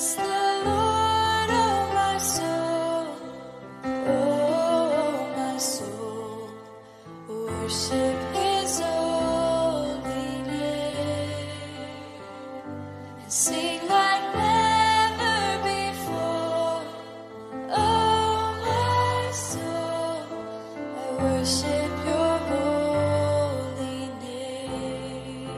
Bless the Lord, oh my soul, oh my soul, worship His holy name, and sing like never before. Oh my soul, I worship Your holy name.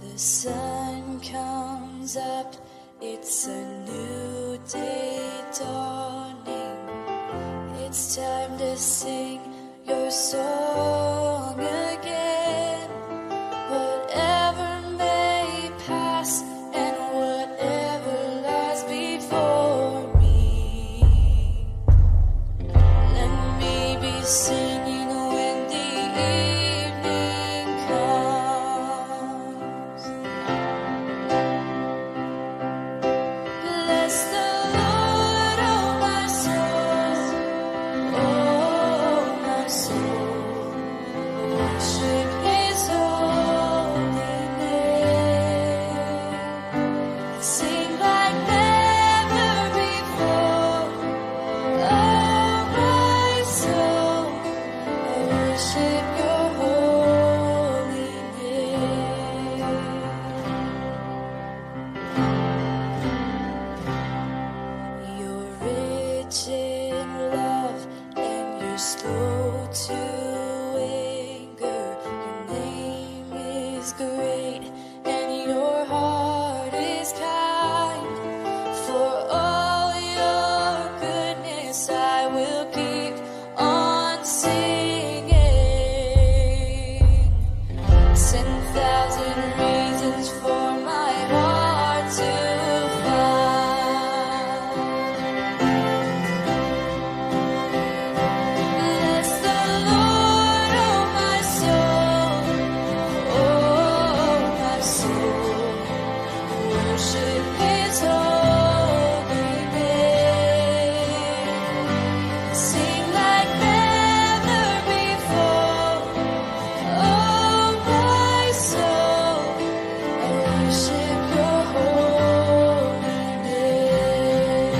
The sun comes up, it's a new day dawning. It's time to sing Your song again. Whatever may pass and whatever lies before me, let me be singing when the evening comes. Bless the Lord, oh my soul, oh my soul, worship His holy name, sing like never before. Oh my soul, I worship Your holy name. You're rich in love and You're slow to anger. Your name is great and Your heart is kind. For all Your goodness I will keep on singing. 10,000 reasons for my heart to find. Bless the Lord, oh my soul, oh my soul, worship His holy name, sing like never before. Oh my soul, I worship Your holy name.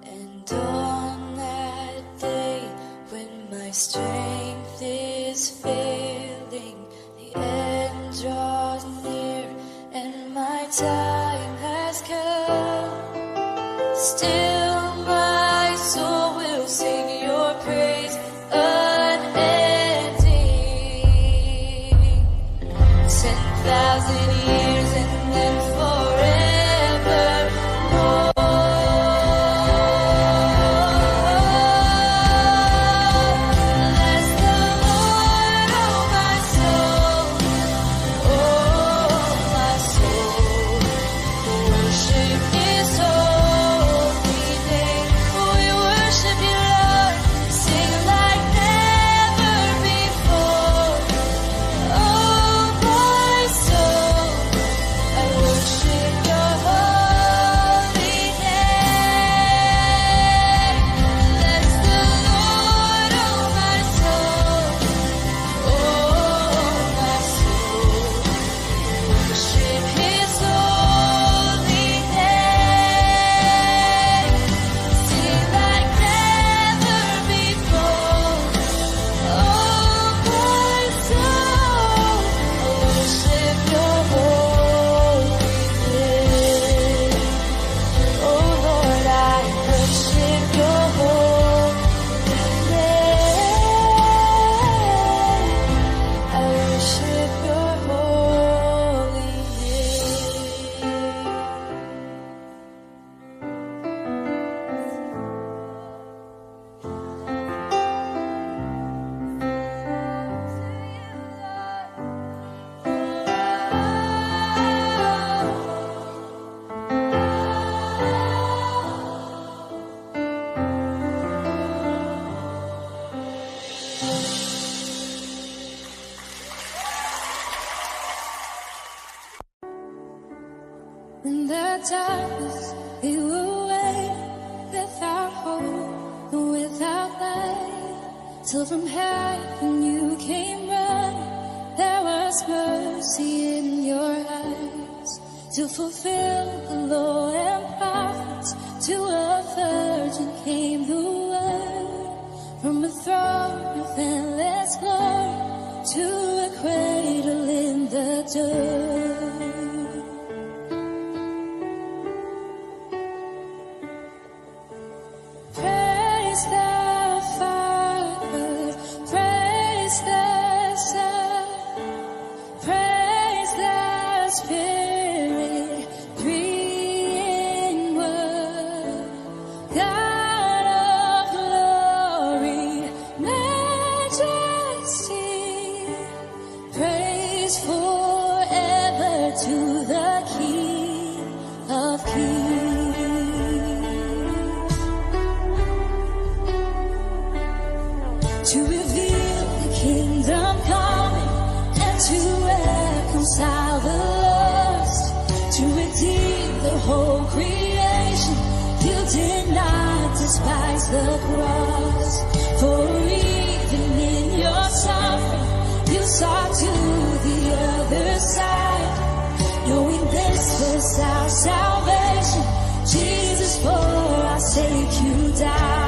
And on that day when my strength is failing, the end draws near and my time has come, still my soul will sing Your praise unending. 10,000 years and then forevermore. Bless the Lord, oh my soul, oh my soul, worship His holy name. We worship You, Lord, sing like never before. Oh my soul, In the darkness, we were waiting without hope and without light. Till from heaven you came running, there was mercy in your eyes. To fulfill the law and prophets, to a virgin came the word. From a throne of endless glory, to a cradle in the dirt. Praise the Father, praise the Son, praise the Spirit, three in one. God of glory, majesty, praise forever to the King of Kings. To reveal the kingdom coming and to reconcile the lost, to redeem the whole creation. You did not despise the cross, for even in your suffering you saw to the other side, knowing this was our salvation. Jesus, for our sake you died.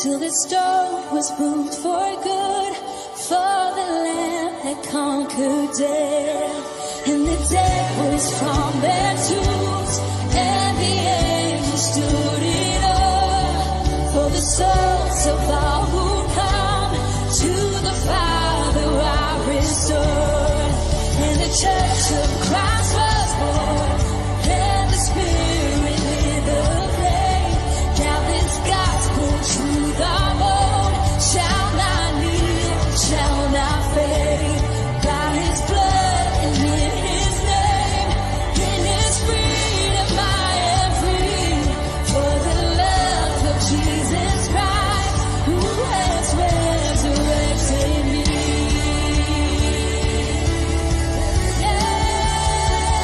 Till the stone was moved for good, for the Lamb had conquered death, and the dead was from their tombs, and the angels stood in awe, for the souls of all who come to the Father are restored, and the church of Christ was born, and the Spirit lit the flame. Now this gospel truth of old shall not kneel, shall not fade. By His blood and in His name, in His freedom I am free. For the love of Jesus Christ, who has resurrected me. Yeah.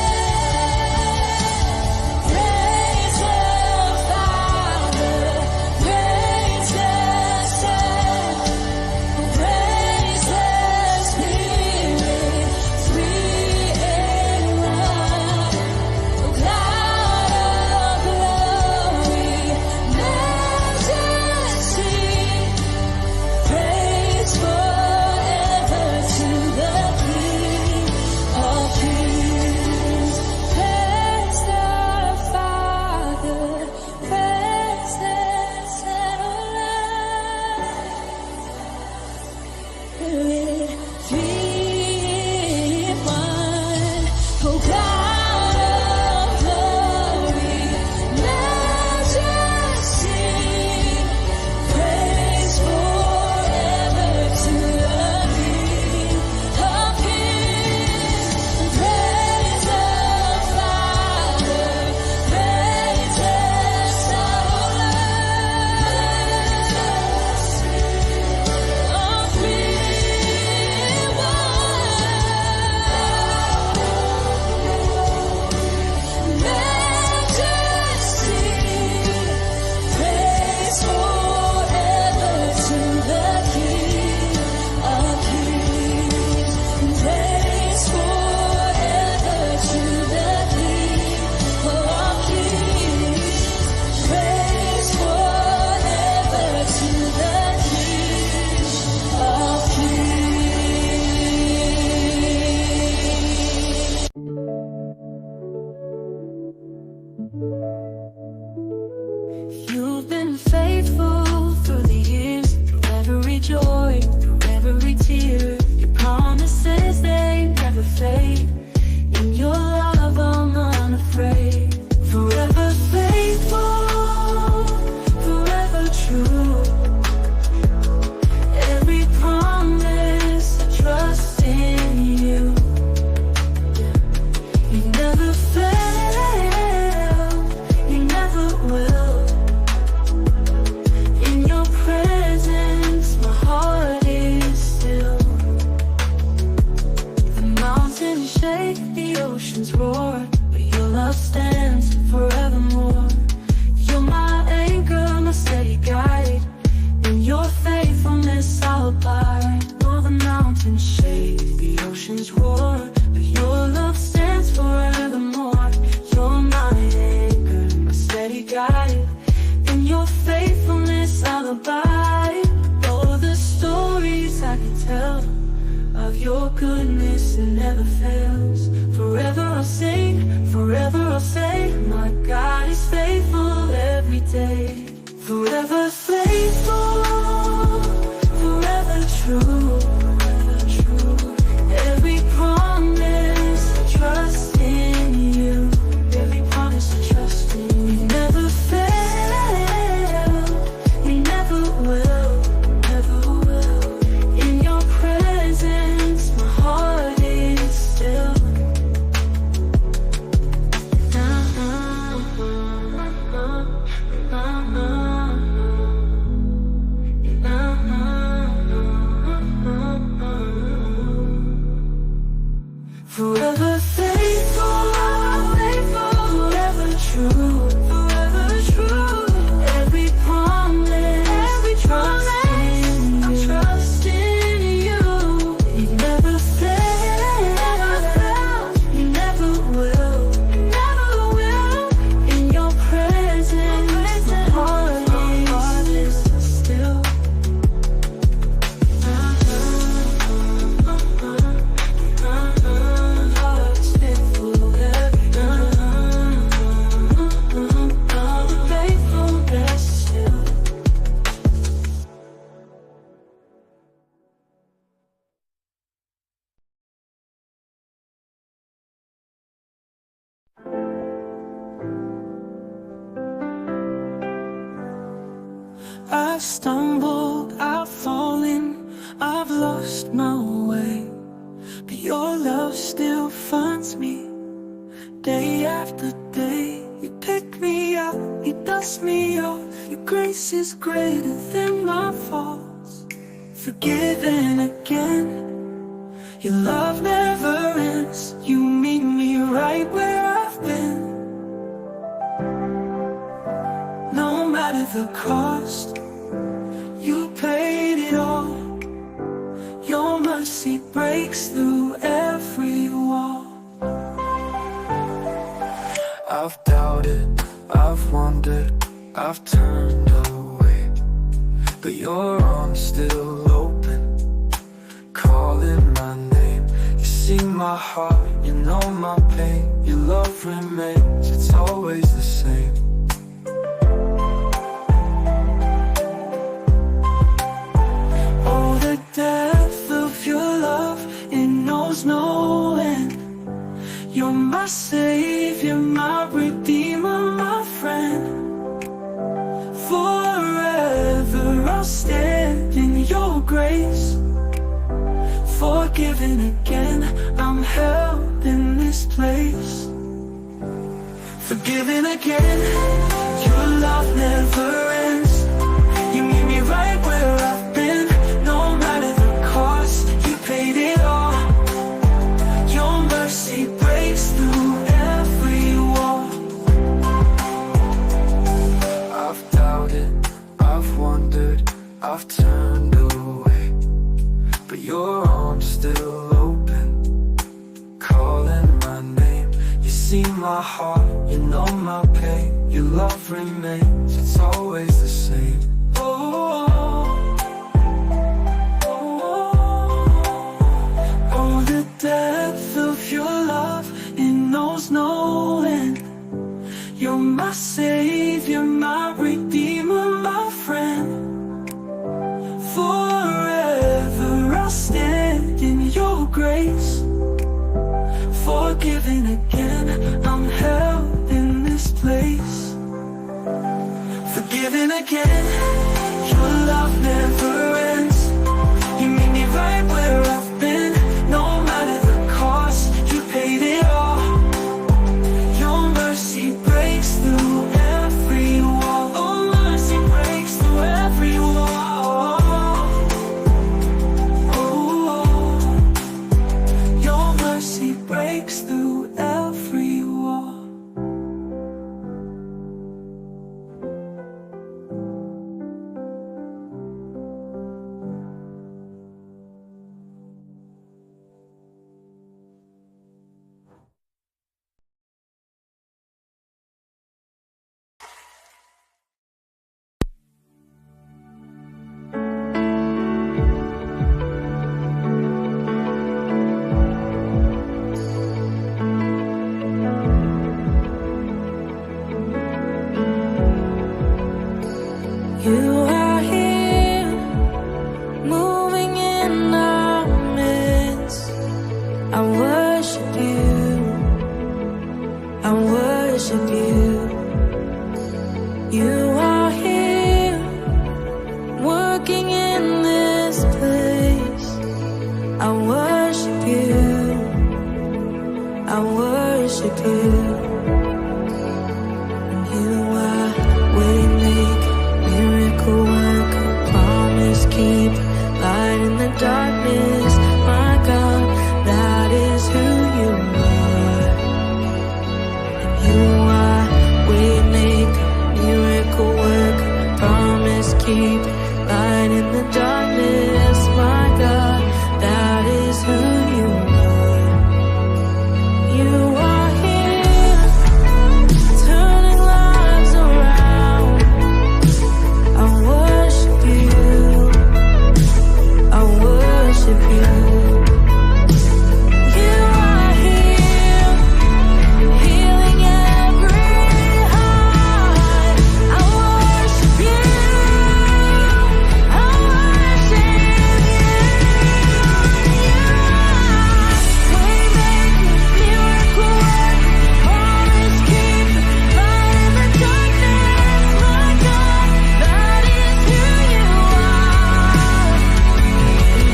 oceans roar, but your love stands forevermore. You're my anchor, my steady guide. In your faithfulness I'll abide. Though the mountains shake, the oceans roar, but your love stands forevermore. You're my anchor, my steady guide. In your faithfulness I'll abide. Though the stories I can tell of your goodness, it never fails. Forever I'll sing, forever I'll say, my God is faithful every day. Forever faithful, forever true, forever true. Every promise I trust in you. Every promise I trust in you. You never fail, you never will, never will. In your presence my heart is still. Forever faithful, faithful, forever true, forever true. Every promise, I trust in you. You never fail, you never will, never will. In your presence, my heart is still. I've stumbled, I've fallen, I've lost my way, but your love still finds me. Day after day, you pick me up, you dust me off. Your grace is greater than my faults. Forgiven again, your love never ends. You meet me right where I've been. No matter the cost, you paid it all. Your mercy breaks through every wall. I've doubted, I've wondered, I've turned away, but your arms still open, calling my name. You see my heart, you know my pain. Your love remains, it's always the same. Oh, the depth of your love, it knows no end. You're my savior, my redeemer, my friend. Forever I'll stand in your grace. Forgiven again, I'm held in this place. Forgiven again, your love never ends. You meet me right where I've been. No matter the cost, you paid it all. Your mercy breaks through every wall. I've doubted, I've wondered, I've turned away, but your arms still open, calling my name. You see my heart, you know my pain. Your love remains, it's always the same. Oh, the depth of your love, it knows no end. You're my savior, my redeemer, my friend. Forever I'll stand in your grace. Forgiven again, I'm held in this place. Forgiven again, your love never ends. You meet me right where I've been. No matter the cost, you paid it all. Your mercy breaks through every wall. Oh, mercy breaks through every wall. Oh, your mercy breaks through every wall. worship you. You are here, working in this place. I worship you, I worship you. And you are waymaker, miracle worker, promise keeper, light in the darkness. My God, that is who you are. And you are waymaker, miracle worker, promise keeper, light in the darkness. My God, that is who you are. You are here, turning lives around. I worship you, I worship you. You are here, healing every heart. I worship you, I worship you. You are waymaker, miracle worker, promise keeper, light in the darkness. My God, that is who you are.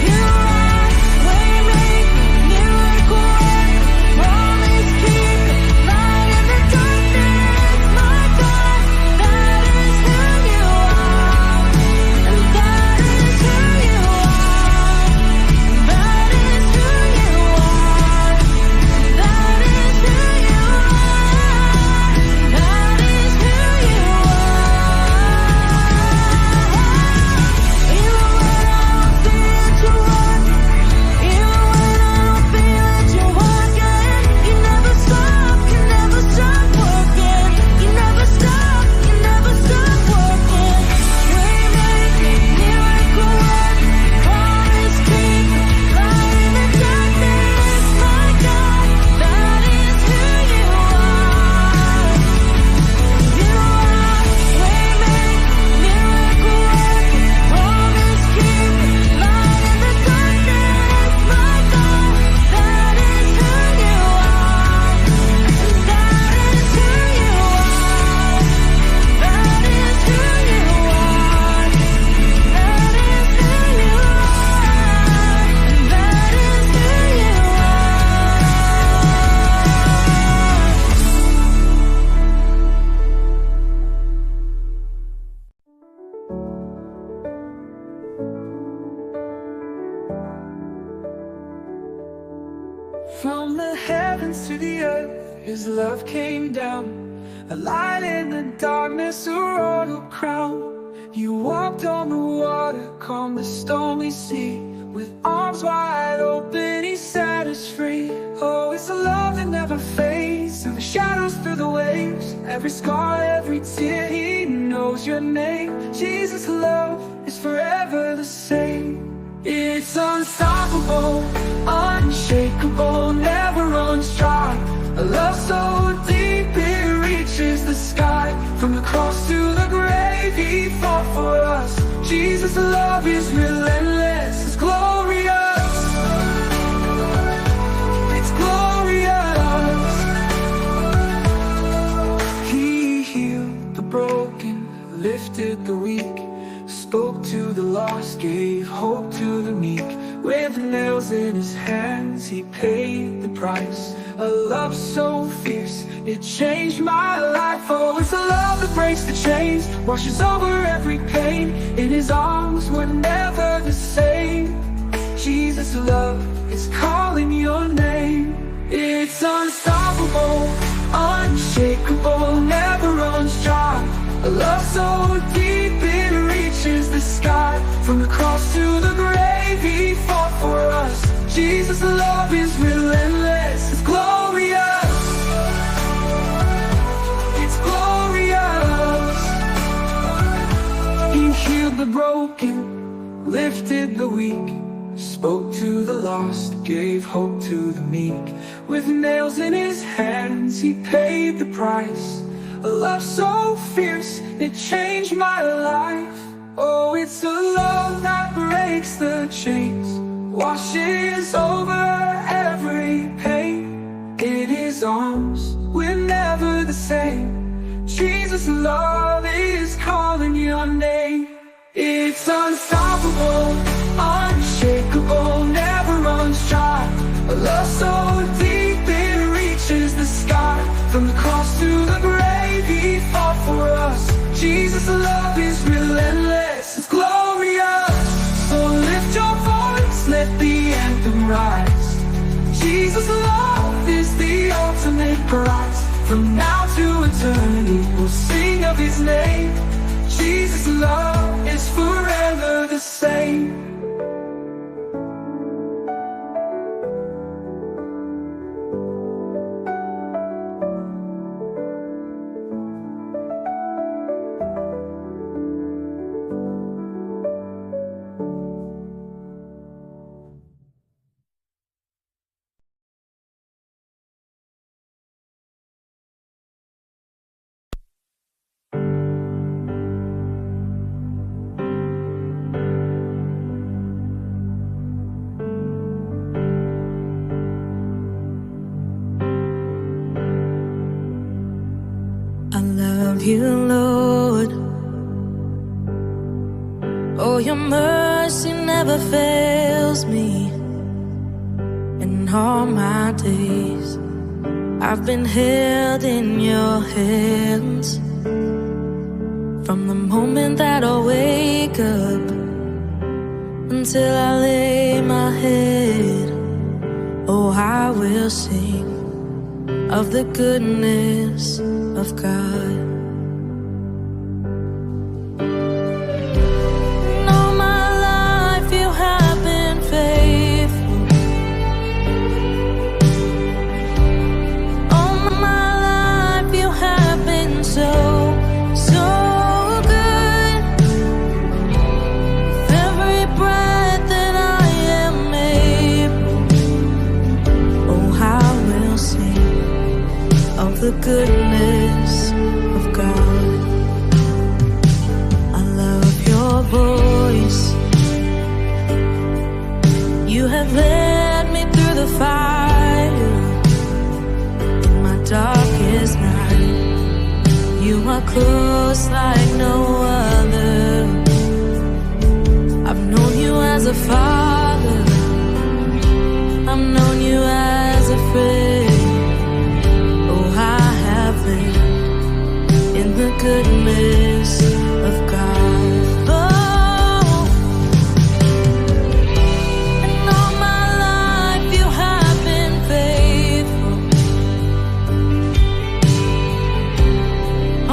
You are waymaker, miracle worker, promise keeper, light in the darkness. My God, that is who you are, and that is who you are. That is who you are. That is who you are. That is who you are. Even when I don't feel it, you work. Even when I don't feel it, you working. You never stop, you never stop working. You never stop, you never stop working. Waymaker, miracle worker, promise keeper, light in the darkness. My God, that is who you are. You are waymaker, miracle worker, promise keeper, light in the darkness. My God, that is who you are, and that is who you are. That is who you are. That is who you are. That is who you From the heavens to the earth, His love came down. A light in the darkness, a royal crown. You walked on the water, calmed the stormy sea. With arms wide open, He set us free. Oh, it's a love that never fades. Through the shadows, through the waves, every scar, every tear, He knows your name. Jesus' love is forever the same. It's unstoppable, unshakable, never runs dry. A love so deep it reaches the sky. From the cross to the grave, He fought for us. Jesus' love is relentless, it's glorious. It's glorious. He healed the broken, lifted the weak, spoke to the lost, gave hope to the meek. With nails in His hands, He paid the price. A love so fierce, it changed my life. Oh, it's a love that breaks the chains, washes over every pain. In His arms, we're never the same. Jesus' love is calling your name. It's unstoppable, unshakable, never runs dry. A love so deep it reaches the sky. From the cross to the grave, He fought for us. Jesus' love is relentless, it's glorious. It's glorious. He healed the broken, lifted the weak, spoke to the lost, gave hope to the meek. With nails in His hands, He paid the price. A love so fierce, it changed my life. Oh, it's a love that breaks the chains, washes over every pain. In His arms, we're never the the same. Jesus' love is calling your name. It's unstoppable, unshakable, never runs dry. A love so deep it reaches the sky. From the cross to the grave, He fought for us. Jesus' love is relentless, it's glorious. So lift your voice, let the anthem rise. Jesus' love is the ultimate prize. From now to eternity, we'll sing of His name. Jesus' love is forever the same. You, Lord, oh, your mercy never fails me. In all my days, I've been held in your hands. From the moment that I wake up until I lay my head, oh, I will sing of the goodness of God. The goodness of God. I love your voice. You have led me through the fire. In my darkest night, you are close like no other. I've known you as a father, I've known you as a friend. In the goodness of God. Oh, and all my life you have been faithful.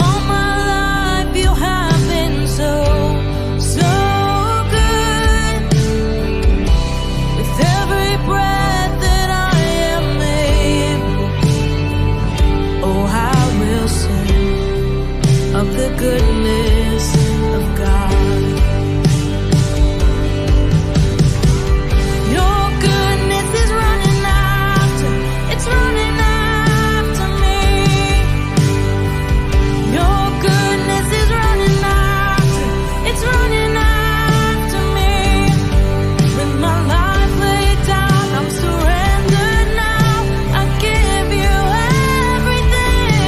All my life you have been so, so good. With every breath that I am able, oh, I will sing of the goodness of God. Your goodness is running after, it's running after me. Your goodness is running after, it's running after me. With my life laid down, I'm surrendered now. I give you everything.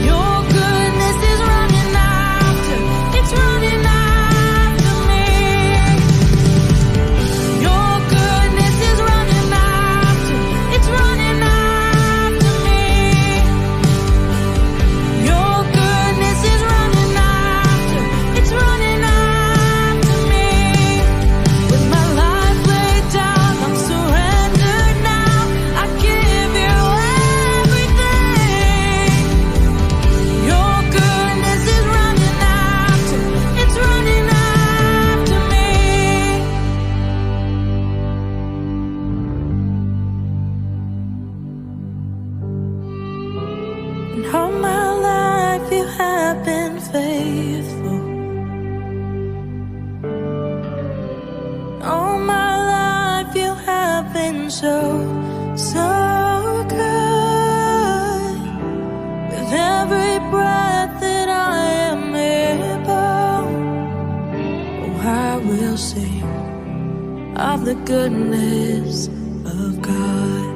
Your goodness is running after, it's running after me. Your goodness is running after, it's running after me. Your goodness is running after, it's running after me. With my life laid down, I'm surrendered now. I give you everything. Your goodness is running after, it's running after me. And all my life you have been faithful. All my life you have been so, so good. With every breath that I am able, oh, I will sing of the goodness of God.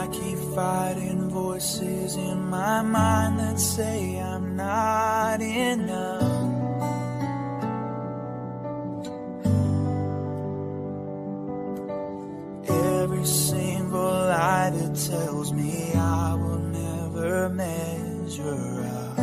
I keep fighting voices in my mind that say I'm not enough. Every single lie that tells me I will never measure up.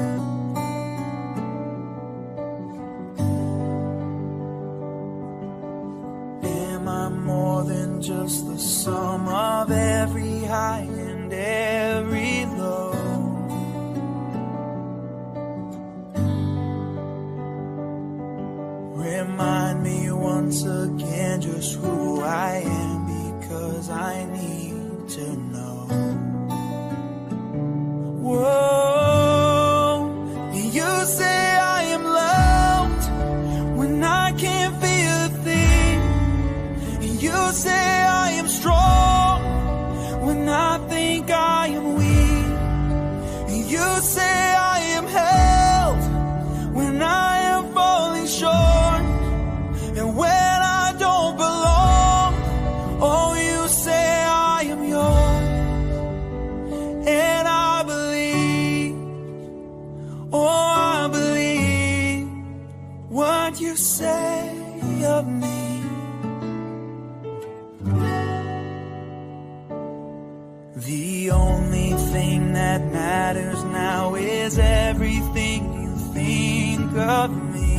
Am I more than just the sum of every high and every low? Remind me once again just who I am, because I need to know. Whoa, you say I am loved when I can't feel a thing. You say I am strong when I think I am weak. You say I am held when I am falling short, and when I don't belong, oh, you say I am yours. And I believe, oh, I believe what you say of me. The only thing that matters now is everything you think of me.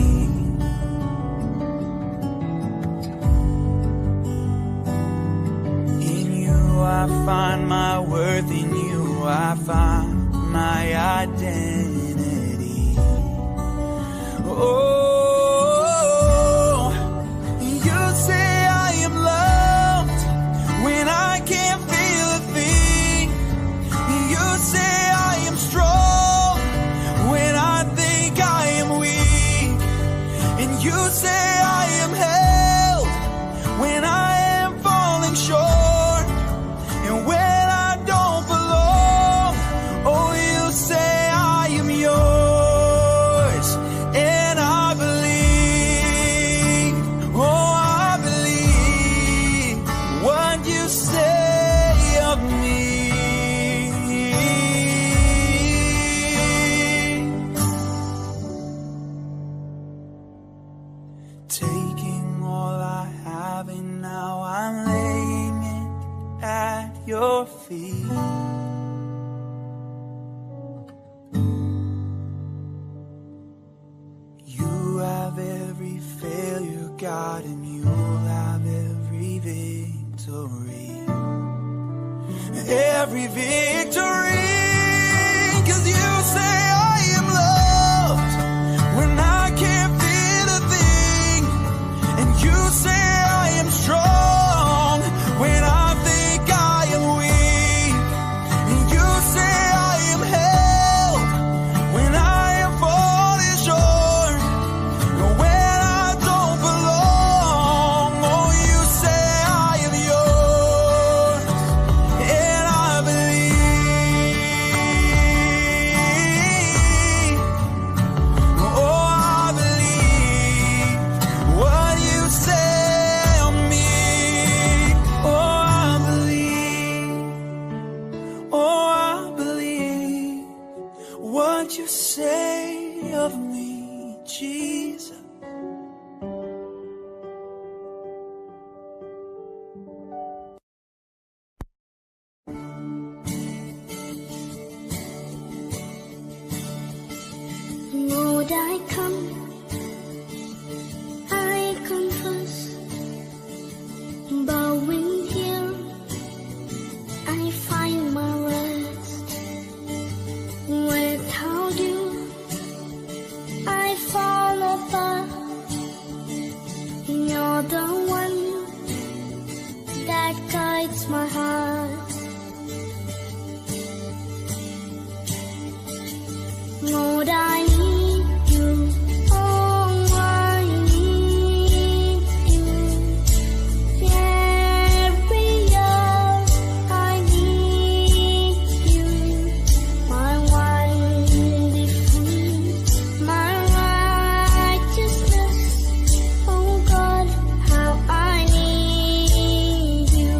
In you I find my worth, in you I find my identity. Oh, you say I am loved when I can't feel a thing. You say I am strong when I think I am weak. And you say I am held when I am falling short, and when I don't belong, oh, you say I am yours. And I believe, oh, I believe what you say of me. Taking all I have and now I'm laying it at your feet. You have every failure, God, and you'll have every victory. Every victory, 'cause you say I am loved when I can't feel a thing. And you say I am strong when I think I am weak. And you say I am held when I am falling short, and when I don't belong, oh, you say I am yours. And I believe, oh, I believe what you say of me. Oh, I believe, oh, I believe what you say of me, Jesus. Lord, I come, I confess, bowing here, I find my rest. Without you, I fall apart. You're the one that guides my heart. Lord, I need you. Oh, I need you. Every hour I need you. My only food, my righteousness. Oh God, how I need you.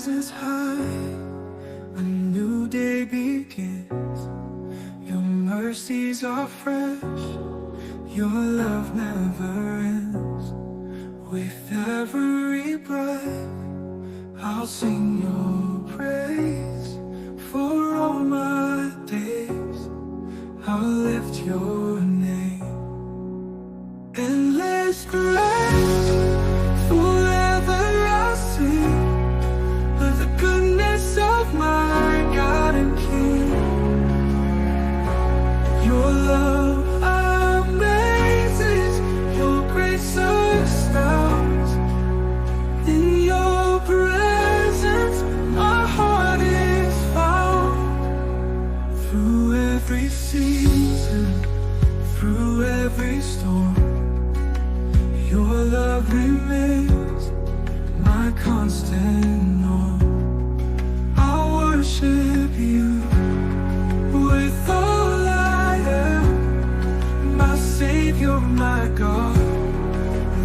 presence high, a new day begins. Your mercies are fresh, your love never ends. With every breath, I'll sing your praise. For all my days, I'll lift your name. Endless grace, forever I'll sing of the goodness of my God and King. Your love amazes, your grace astounds. In your presence, my heart is found. Through every season, through every storm, your love remains my constant norm. I'll worship you with all I am, my Savior, my God,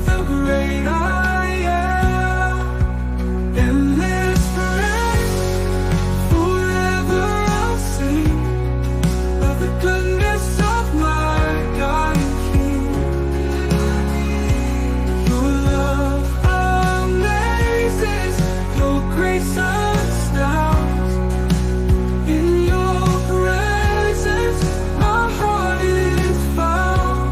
the great I am. Endless praise, forever I'll sing of the goodness of my God and King. Your love amazes, your grace astounds. In your presence, my heart is found.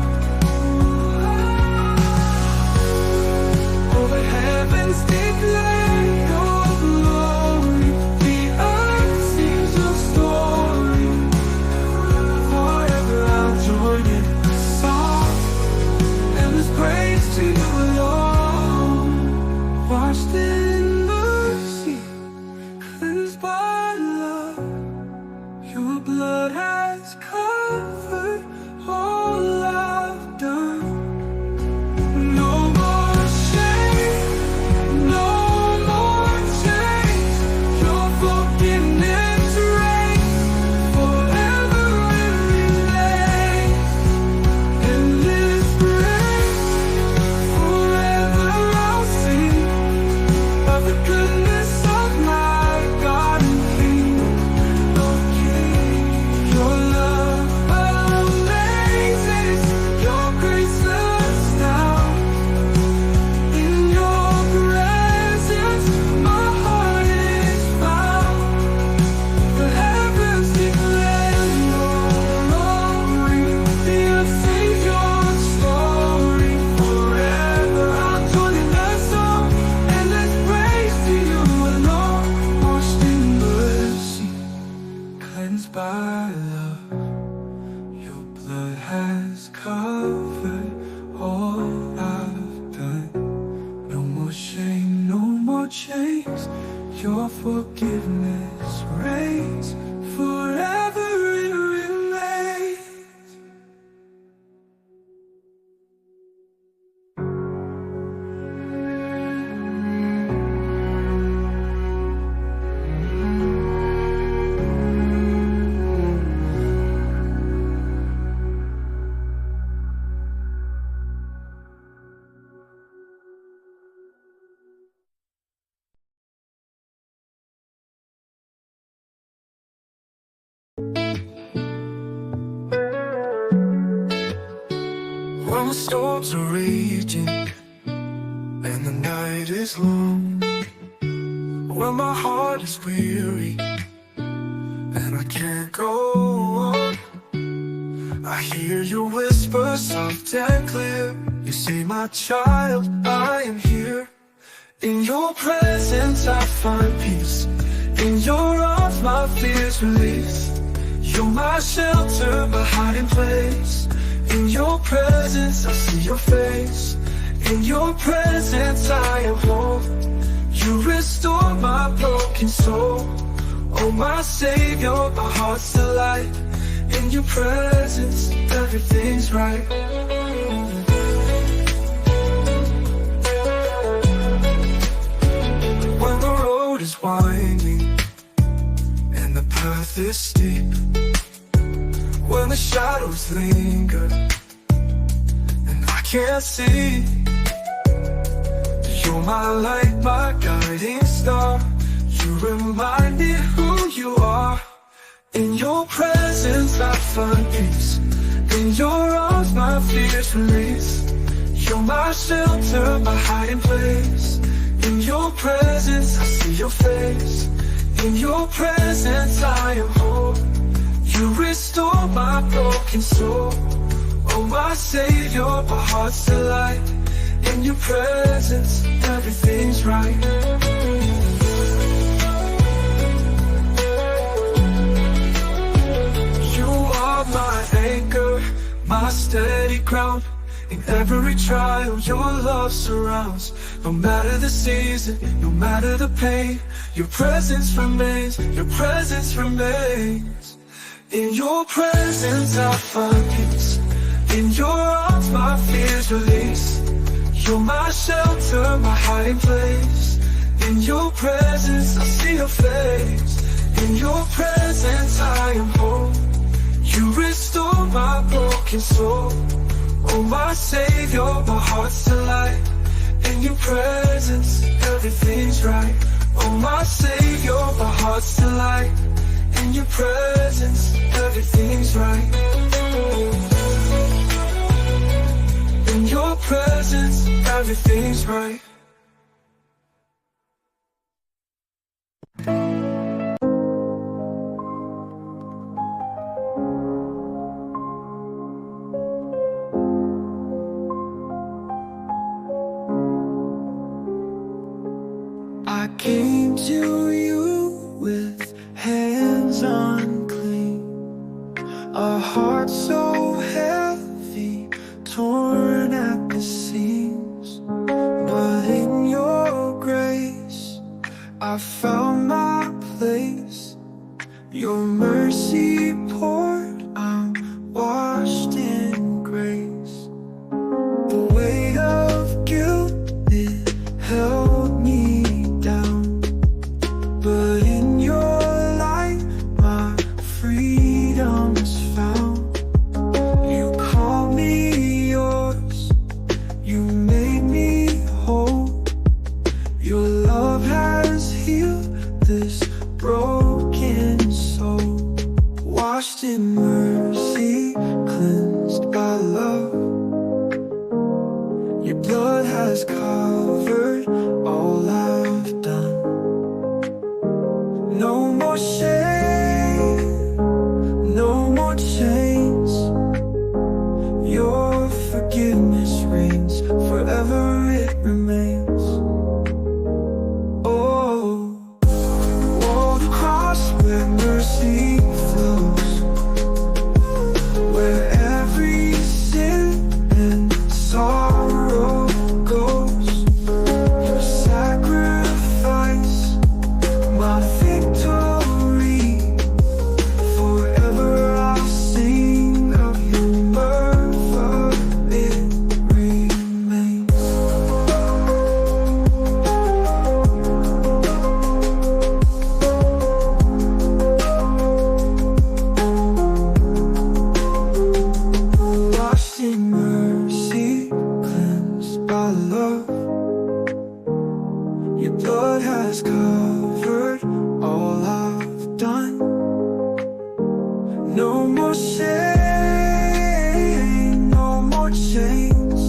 All the heavens declare your glory, the earth sings your story. Forever I'll join in the song, endless praise to you alone. Washed in mercy, cleansed by love, your blood has covered all I've done. No more shame, no more chains. Your forgiveness reigns, forever it remains. Endless praise, forever I'll sing of the goodness of my God and King. Oh King, your love amazes, your grace astounds. In your presence, my heart is found. The heavens declare your glory, the earth sings your story. Forever I'll join in that song, endless praise to you alone. Washed in mercy, cleansed by love, your blood has covered all I've done. No more shame, no more chains. Your forgiveness reigns, forever it remains. When the storms are raging and the night is long, when my heart is weary and I can't go on, I hear you whisper soft and clear. You say, my child, I am here. In your presence I find peace, in your arms my fears released. You're my shelter, my hiding place. In your presence I see your face. In your presence I am whole. You restore my broken soul. Oh my Savior, my heart's delight. In your presence everything's right. When the road is winding and the path is steep, when the shadows linger and I can't see, you're my light, my guiding star. remind me who you are. In your presence I find peace. In your arms my fears release. You're my shelter, my hiding place. In your presence I see your face. In your presence I am whole. You restore my broken soul. Oh my Savior, my heart's delight. In your presence everything's right. You are my anchor, my steady ground. In every trial your love surrounds. No matter the season, no matter the pain, your presence remains, your presence remains. In your presence I find peace. In your arms my fears release. You're my shelter, my hiding place. In your presence I see your face. In your presence I am whole. You restore my broken soul. Oh my Savior, my heart's delight. In your presence everything's right. Oh my Savior, my heart's delight. In your presence everything's right. In your presence everything's right. I came to you with hands unclean, a heart so heavy, torn at the seams. But in your grace I found my place. Your mercy poured, I'm washed in grace. The weight of guilt, it held me down, but in your light my freedom is found. You call me yours, you made me whole. Your love has healed this broken soul. Washed in mercy, cleansed by love. Your blood has covered all I've done. No more shame, no more chains. Your forgiveness reigns, forever it remains. Oh, the cross where mercy flows, where every sin and sorrow goes. Your sacrifice, my victory. Forever I'll sing of your birth, it remains. Washed in mercy, cleansed by love. Your blood has covered all I've done. No more shame, no more chains.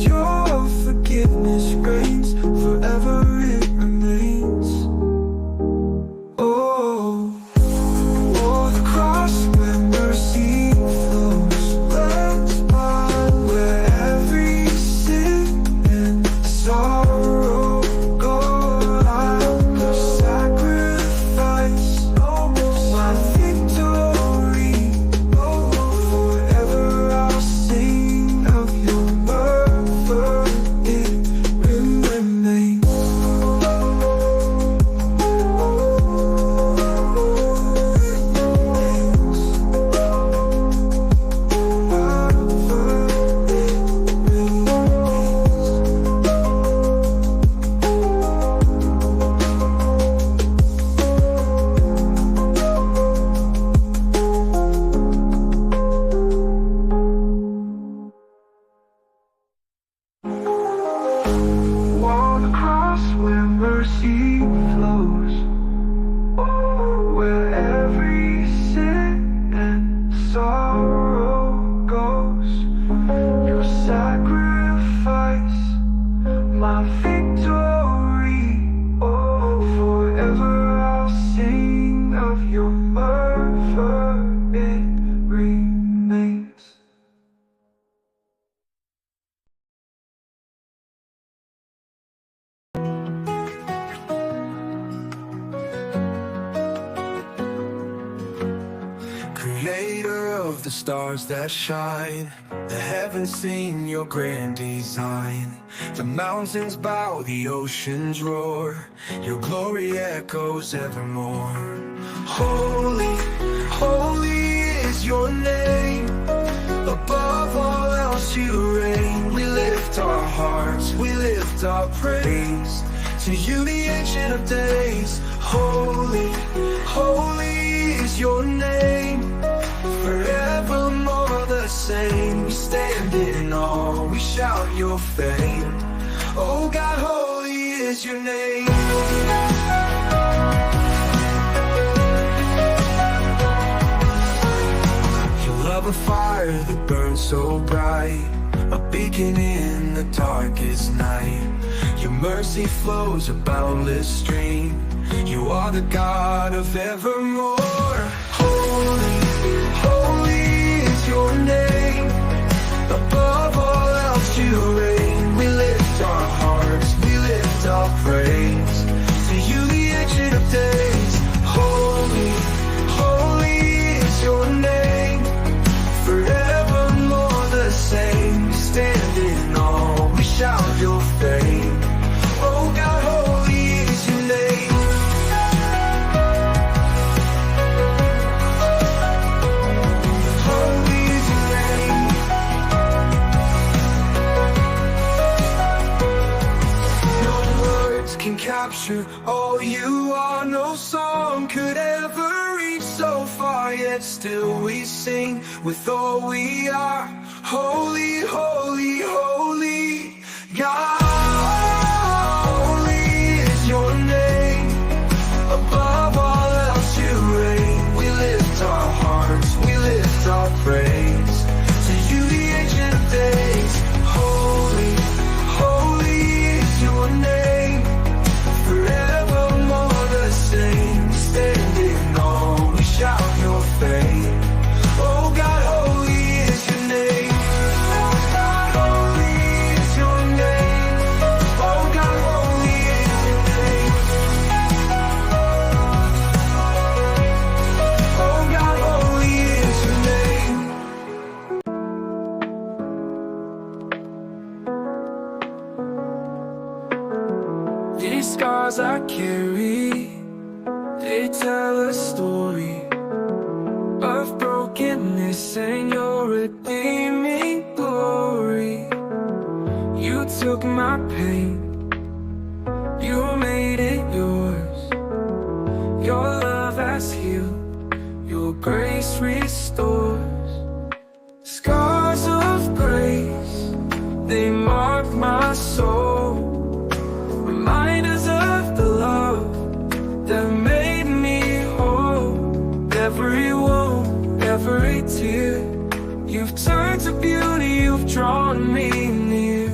Your forgiveness reigns, forever it remains. Oh, the cross where mercy flows, cleansed by where every sin and sorrow go. I'm the sacrifice, my victory. Forever I'll sing of your birth, it remains. On the cross where mercy flows. victory. Oh, forever I'll sing of your mercy, it remains. Creator of the stars that shine, the heavens sing your grand design. The mountains bow, the oceans roar, your glory echoes evermore. Holy, holy is your name, above all else you reign. We lift our hearts, we lift our praise to you, the Ancient of Days. Holy, holy is your name, forevermore the same. We stand in awe, we shout your fame. Oh God, holy is your name. You love a fire that burns so bright, a beacon in the darkest night. Your mercy flows a boundless stream. You are the God of evermore. Holy, holy is your name, above all else you reign. We lift our hearts, we lift our praise to you, the Ancient of Days. Holy, holy is your name, forevermore the same. We stand in awe, we shout your fame. Oh God, holy is your name. Capture all you are, no song could ever reach so far, yet still we sing with all we are. Holy, holy, holy God. Holy is your name, above all else you reign. We lift our hearts, we lift our praise to you, the Ancient of Days. Holy, holy is your name, forevermore the same. Stand in awe, we shout your fame. Oh God, holy is your name. Oh God, holy is your name. Oh God, holy is your name. Oh God, holy is your name. These scars I carry, they tell a story of brokenness and your redeeming glory. You took my pain, you made it yours. Your love has healed, your grace restores. Scars of grace, they mark my soul, reminders of the love that made me whole. Every wound, every tear, you've turned to beauty, you've drawn me near.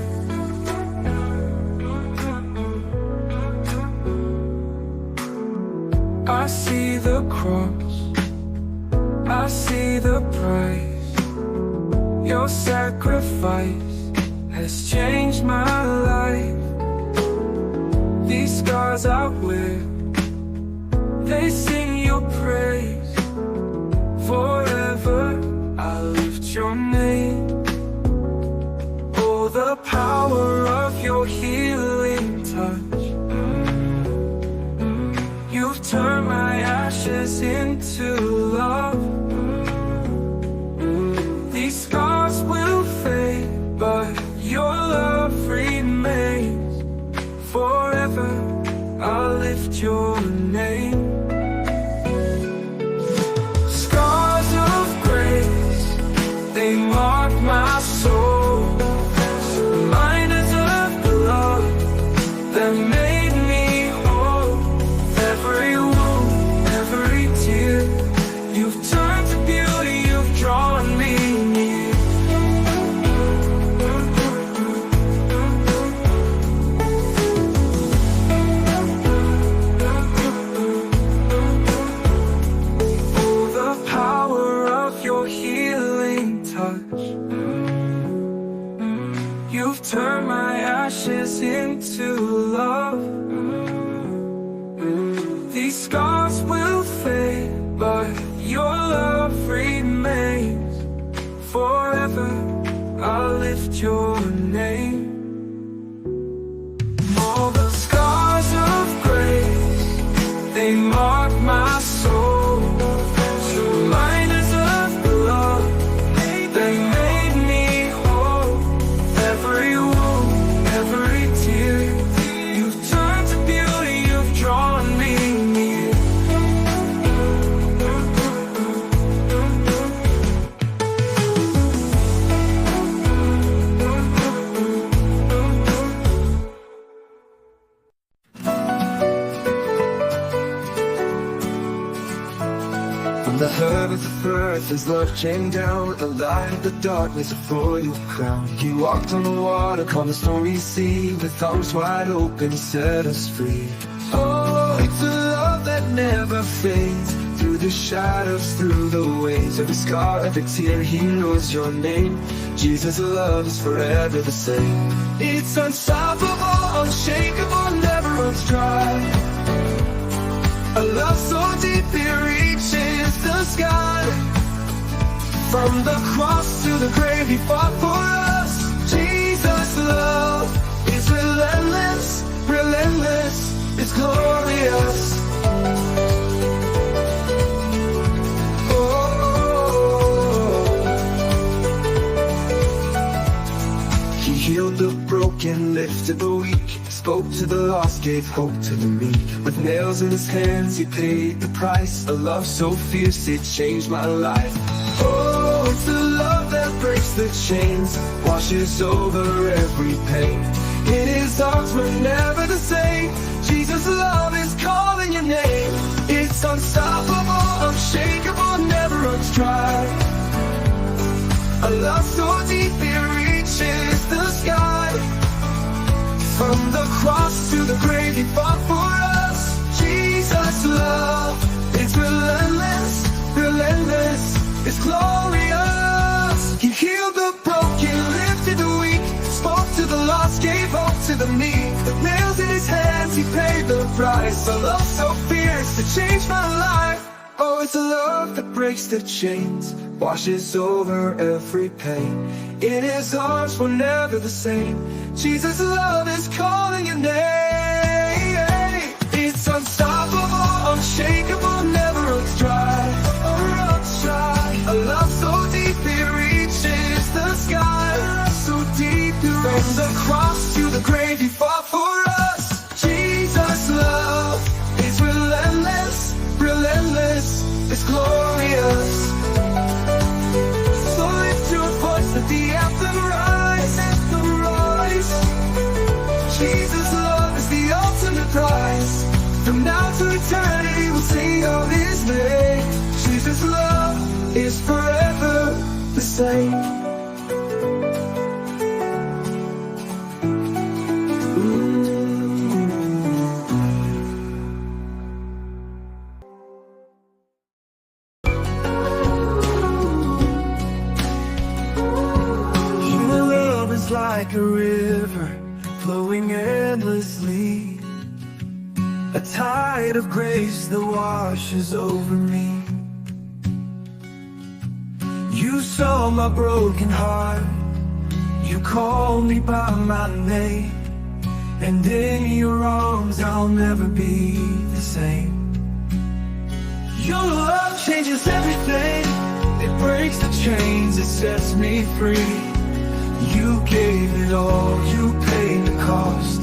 I see the cross, I see the price. Your sacrifice has changed my life. These scars I wear, they sing your praise. Forever I lift your name. Oh, the power of your healing touch. You've turned my ashes into love. These scars will fade, but your love remains. Forever I'll lift your name. Scars of grace, they mark my soul, reminders of the love that made me whole. Every wound, every tear, you've turned to beauty, you've drawn me near. the heavens of earth, His love came down with the light of the darkness, a royal crown. He walked on the water, calmed the stormy sea, with arms wide open, He set us free. Oh, it's a love that never fades, through the shadows, through the waves. Every scar, every tear, He knows your name. Jesus' love is forever the same. It's unstoppable, unshakable, never runs dry. A love so deep it reaches the sky. From the cross to the grave He fought for us. Jesus' love is relentless, relentless, it's glorious. He healed the broken, lifted the weak, spoke to the lost, gave hope to the meek. With nails in His hands He paid the price. A love so fierce it changed my life. Oh, it's a love that breaks the chains, washes over every pain. In His arms we're never the same. Jesus' love is calling your name. It's unstoppable, unshakable, never runs dry. A love so deep it reaches the sky. From the cross to the grave He fought for us. Jesus' love, it's relentless, relentless, it's glorious. He healed the broken, lifted the weak, spoke to the lost, gave hope to the meek. With nails in His hands He paid the price. A love so fierce it changed my life. Oh, it's a love that breaks the chains, washes over every pain. In His arms we're never the same. Jesus' love is calling your name. It's unstoppable, unshakable, never runs dry. A love so deep it reaches the sky. So deep from the cross to the grave He fought for us. Jesus' love is relentless, relentless, it's glorious. So lift your voice, let the anthem rise, anthem rise. Jesus' love is the ultimate prize. From now to eternity we'll sing of His name. Jesus' love is forever the same. Like a river flowing endlessly, a tide of grace that washes over me. You saw my broken heart, you called me by my name, and in your arms I'll never be the same. Your love changes everything, it breaks the chains, it sets me free. You gave it all, you paid the cost.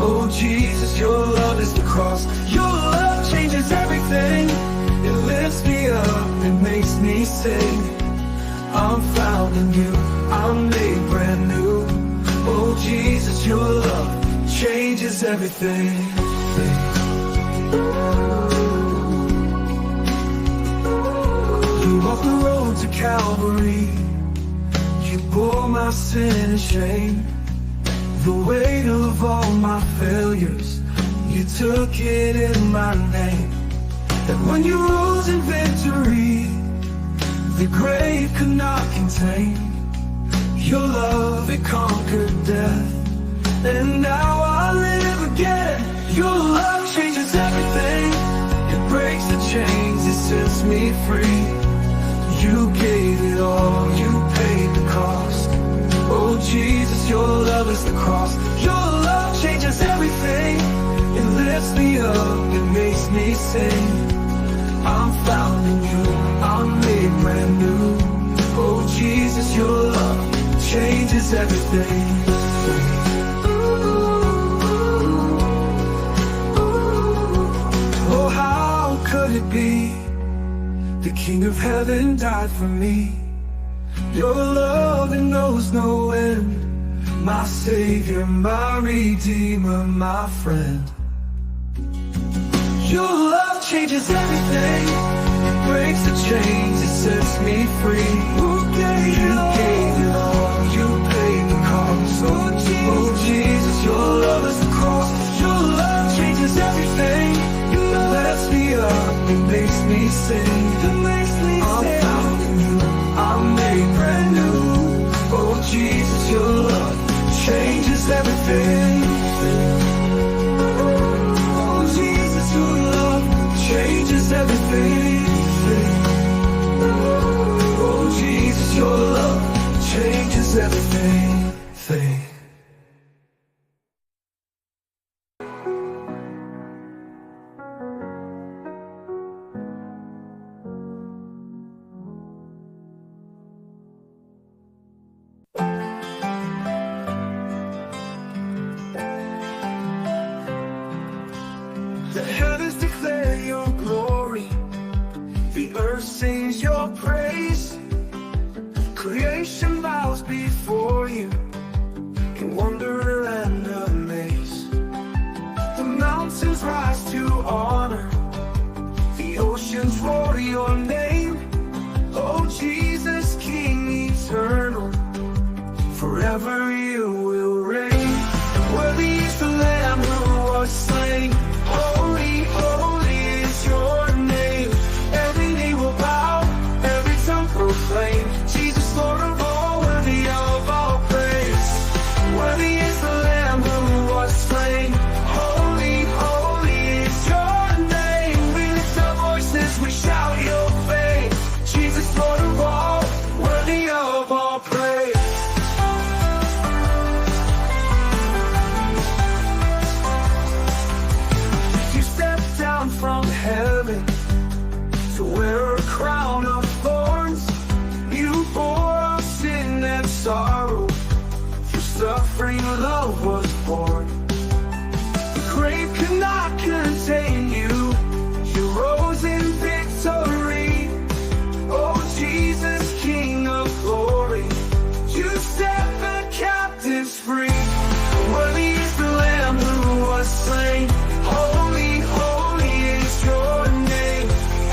Oh Jesus, your love is the cross. Your love changes everything, it lifts me up, it makes me sing. I'm found in you, I'm made brand new. Oh Jesus, your love changes everything. You walked the road to Calvary, you bore my sin and shame. The weight of all my failures, you took it in my name. And when you rose in victory, the grave could not contain. Your love, it conquered death, and now I live again. Your love changes everything, it breaks the chains, it sets me free. You gave it all, you paid the cost. Oh Jesus, your love is the cross. Your love changes everything, it lifts me up, it makes me sing. I'm found in you, I'm made brand new. Oh Jesus, your love changes everything. Oh, how could it be? The King of Heaven died for me. Your love, it knows no end. My Savior, my Redeemer, my friend. Your love changes everything, it breaks the chains, it sets me free. Who gave you gave it all, you paid the cost. Oh Jesus, your love is the cross. Your love changes everything. Your love lifts me up, it makes me sing. I'm found in you, I'm made brand new. Oh Jesus, your love changes everything. Oh Jesus, your love changes everything. Oh Jesus, your love changes everything. The heavens declare your glory, the earth sings your praise. Creation bows before you in wonder and amaze. The mountains rise to honor, the oceans roar your name. Oh Jesus, King eternal, forever you will reign. Worthy is the Lamb who was slain. Holy, holy is your name. Every knee will bow, every tongue proclaim. Jesus, Lord of all, worthy of all praise. Worthy is the Lamb who was slain. Holy, holy is your name. We lift our voices, we shout your fame. Jesus, Lord of all, worthy of all praise. From heaven to wear a crown of thorns, you bore our sin and sorrow. Through suffering, love was born. The grave could not contain you. You rose in victory. Oh Jesus, King of glory, you set the captives free. Worthy is the Lamb who was slain. Holy, holy is your name.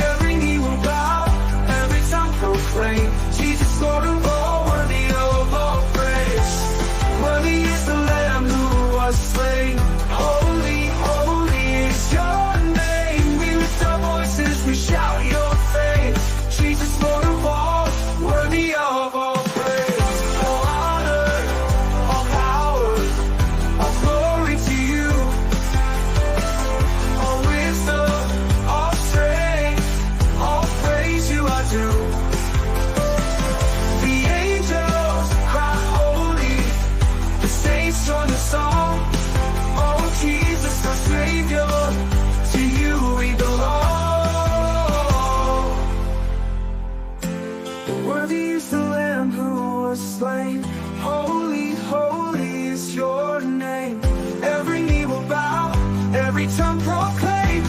Every knee will bow, every tongue proclaim. Jesus, Lord of all, worthy of all praise. Worthy is the Lamb who was slain. Holy, holy is your name. We lift our voices, we shout your fame. Jesus, Lord of all, worthy of all praise. All honor, all power, all glory to you. All wisdom, all strength, all praise you I do. The angels cry holy, the saints join the song. Oh Jesus, our Savior, to you we belong. Worthy is the Lamb who was slain. Holy, holy is your name. Every knee will bow, every tongue proclaim.